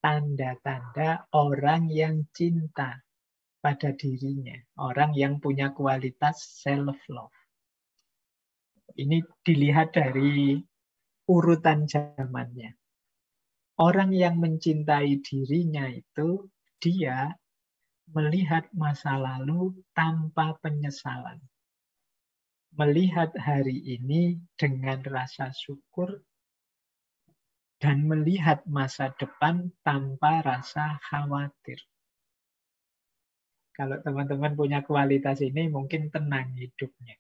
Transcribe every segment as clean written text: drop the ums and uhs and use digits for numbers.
tanda-tanda orang yang cinta pada dirinya, orang yang punya kualitas self-love. Ini dilihat dari urutan zamannya. Orang yang mencintai dirinya itu, dia melihat masa lalu tanpa penyesalan. Melihat hari ini dengan rasa syukur dan melihat masa depan tanpa rasa khawatir. Kalau teman-teman punya kualitas ini, mungkin tenang hidupnya.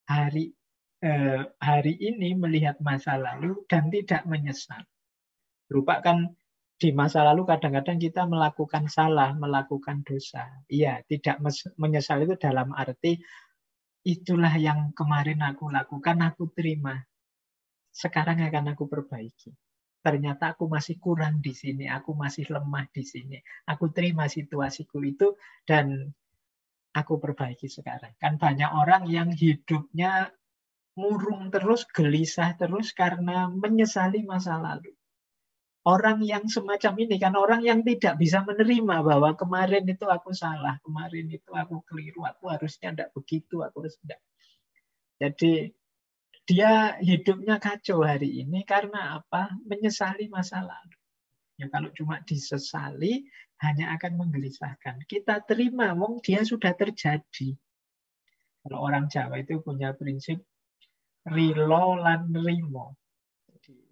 Hari ini melihat masa lalu dan tidak menyesal. Lupakan di masa lalu kadang-kadang kita melakukan salah, melakukan dosa. Iya, tidak menyesal itu dalam arti itulah yang kemarin aku lakukan, aku terima. Sekarang akan aku perbaiki. Ternyata aku masih kurang di sini, aku masih lemah di sini. Aku terima situasiku itu dan aku perbaiki sekarang. Kan banyak orang yang hidupnya murung terus, gelisah terus karena menyesali masa lalu. Orang yang semacam ini kan orang yang tidak bisa menerima bahwa kemarin itu aku salah, kemarin itu aku keliru, aku harusnya tidak begitu, aku harus tidak. Jadi dia hidupnya kacau hari ini karena apa? Menyesali masa lalu. Ya kalau cuma disesali hanya akan menggelisahkan. Kita terima, wong dia sudah terjadi. Kalau orang Jawa itu punya prinsip rilo lan rimo.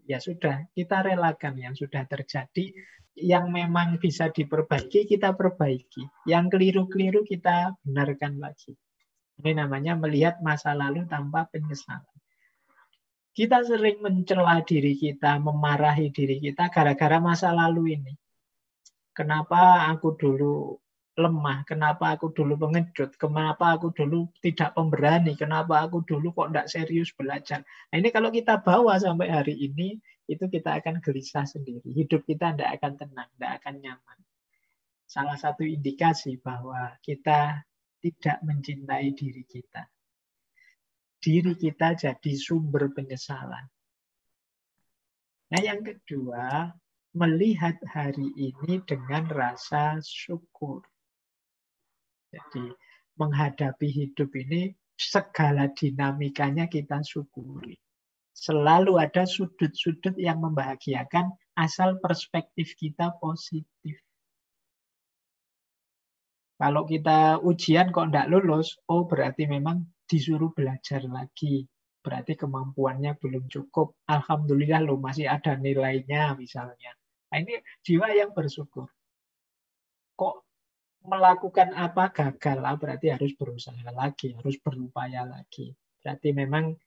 Ya sudah, kita relakan yang sudah terjadi, yang memang bisa diperbaiki, kita perbaiki. Yang keliru-keliru kita benarkan lagi. Ini namanya melihat masa lalu tanpa penyesalan. Kita sering mencela diri kita, memarahi diri kita gara-gara masa lalu ini. Kenapa aku dulu lemah, kenapa aku dulu pengecut, kenapa aku dulu tidak pemberani, kenapa aku dulu kok tidak serius belajar. Nah ini kalau kita bawa sampai hari ini, itu kita akan gelisah sendiri. Hidup kita tidak akan tenang, tidak akan nyaman. Salah satu indikasi bahwa kita tidak mencintai diri kita. Diri kita jadi sumber penyesalan. Nah yang kedua, melihat hari ini dengan rasa syukur. Jadi menghadapi hidup ini segala dinamikanya kita syukuri. Selalu ada sudut-sudut yang membahagiakan asal perspektif kita positif. Kalau kita ujian kok tidak lulus, oh berarti memang disuruh belajar lagi. Berarti kemampuannya belum cukup. Alhamdulillah loh masih ada nilainya misalnya. Nah ini jiwa yang bersyukur. Kok melakukan apa gagal, berarti harus berusaha lagi, harus berupaya lagi. Berarti memang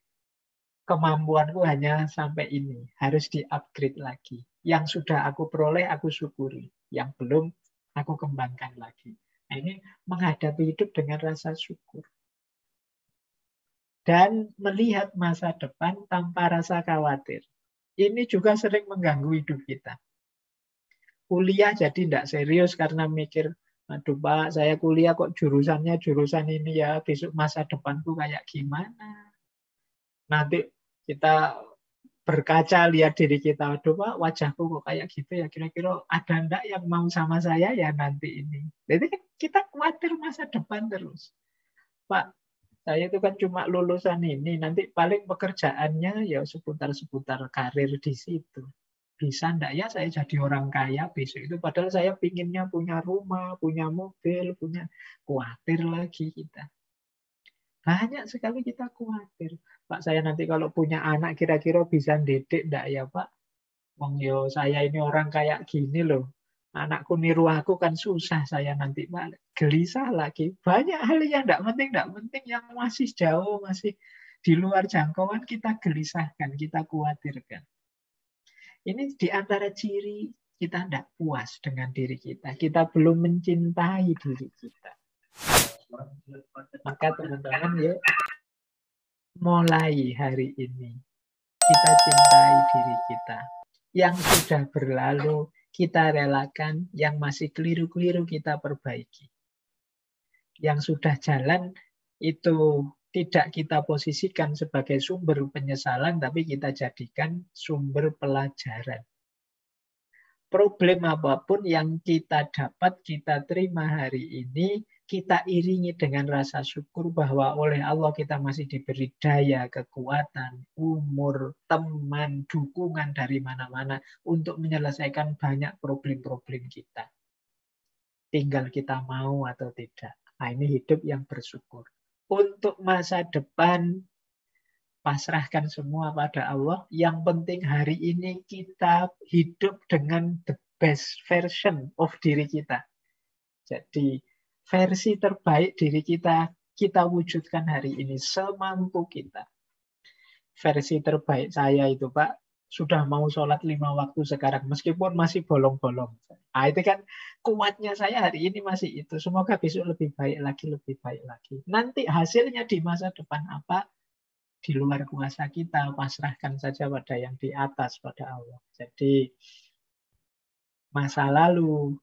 kemampuanku hanya sampai ini, harus di-upgrade lagi. Yang sudah aku peroleh, aku syukuri. Yang belum, aku kembangkan lagi. Nah, ini menghadapi hidup dengan rasa syukur. Dan melihat masa depan tanpa rasa khawatir. Ini juga sering mengganggu hidup kita. Kuliah jadi tidak serius karena mikir, aduh Pak, saya kuliah kok jurusannya jurusan ini ya, besok masa depanku kayak gimana. Nanti kita berkaca lihat diri kita, aduh Pak, wajahku kok kayak gitu ya, kira-kira ada enggak yang mau sama saya ya nanti ini. Jadi kita khawatir masa depan terus. Pak, saya itu kan cuma lulusan ini, nanti paling pekerjaannya ya seputar-seputar karir di situ. Bisa enggak ya saya jadi orang kaya besok itu, padahal saya pinginnya punya rumah, punya mobil, punya, khawatir lagi kita. Banyak sekali kita khawatir. Pak, saya nanti kalau punya anak kira-kira bisa didik enggak ya Pak? Wong yo saya ini orang kayak gini loh. Anakku niru aku kan susah saya nanti Pak. Gelisah lagi. Banyak hal yang enggak penting yang masih jauh, masih di luar jangkauan kita gelisahkan, kita khawatirkan. Ini di antara ciri kita tidak puas dengan diri kita. Kita belum mencintai diri kita. Maka teman-teman yuk mulai hari ini kita cintai diri kita. Yang sudah berlalu kita relakan, yang masih keliru-keliru kita perbaiki. Yang sudah jalan itu tidak kita posisikan sebagai sumber penyesalan, tapi kita jadikan sumber pelajaran. Problem apapun yang kita dapat, kita terima hari ini, kita iringi dengan rasa syukur bahwa oleh Allah kita masih diberi daya, kekuatan, umur, teman, dukungan dari mana-mana untuk menyelesaikan banyak problem-problem kita. Tinggal kita mau atau tidak. Nah, ini hidup yang bersyukur. Untuk masa depan, pasrahkan semua pada Allah. Yang penting hari ini kita hidup dengan the best version of diri kita. Jadi versi terbaik diri kita, kita wujudkan hari ini semampu kita. Versi terbaik saya itu, Pak, sudah mau sholat 5 waktu sekarang, meskipun masih bolong-bolong. Nah, itu kan kuatnya saya hari ini masih itu. Semoga besok lebih baik lagi, lebih baik lagi. Nanti hasilnya di masa depan apa? Di luar kuasa kita, pasrahkan saja pada yang di atas, pada Allah. Jadi masa lalu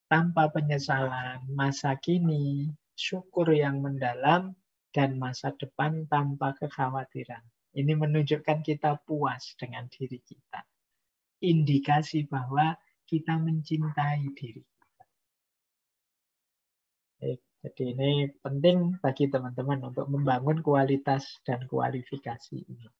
tanpa penyesalan, masa kini syukur yang mendalam, dan masa depan tanpa kekhawatiran. Ini menunjukkan kita puas dengan diri kita. Indikasi bahwa kita mencintai diri. Jadi ini penting bagi teman-teman untuk membangun kualitas dan kualifikasi ini.